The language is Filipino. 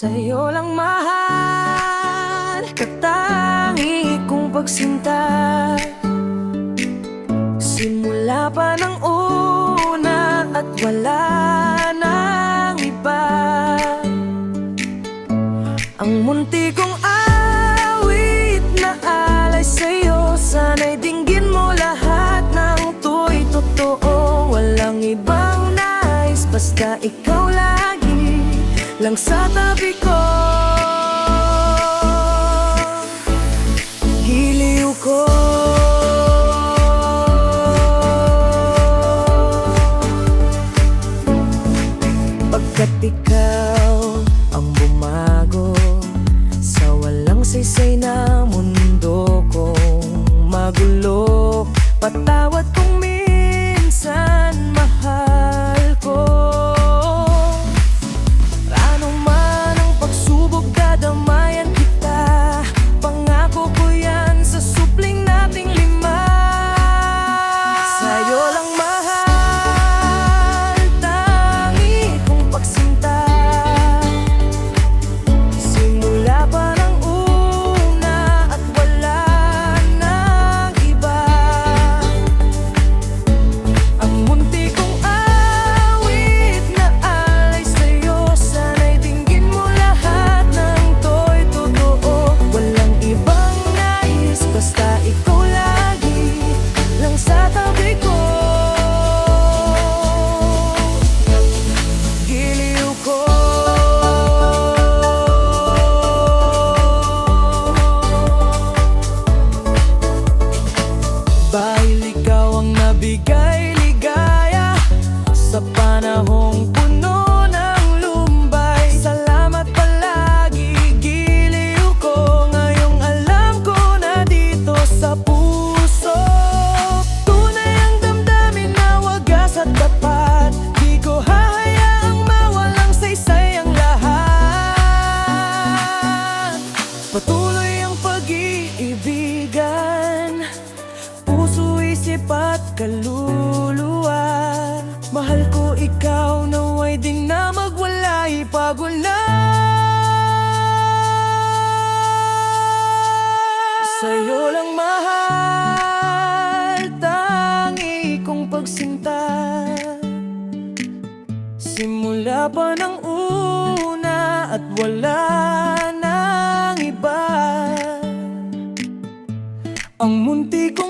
Sa'yo lang mahal, katangi kong pagsinta. Simula pa ng una at wala nang iba. Ang munti kong awit na alay sa'yo, sana'y dinggin mo lahat ng to'y totoo. Walang ibang nais, basta ikaw lagi lang sa tabi ko. Giliw ko, pagkat ikaw ang bumago sa walang saysay na mundo kong magulo. Patawad kung minsan mahal ko. Ano man ang pagsubok, dadamayan kita. Pangako ko yan sa supling nating lima. Sa'yo lang mahal, tangi kong pagsinta. Simula pa ng una at wala nang iba. Ang munti kong awit na alay sa'yo, sana'y dinggin mo lahat ng to'y totoo. Walang ibang nais, basta ikaw lagi lang sa tabi ko. Giliw ko, dahil ikaw ang nabigay ligaya sa panahong puno ng lumbay. Salamat palagi, giliw ko. Ngayong alam ko na dito sa puso, tunay ang damdamin na wagas at tapat. Di ko hahayaang mawalang saysay ang lahat. Patuloy ang pag-iibigan, puso, isip at kaluluwa. Mahal ko ikaw, naway di na magwala, ipagwala. Sa'yo lang mahal, tangi kong pagsinta. Simula pa ng una at wala nang iba. Ang munti kong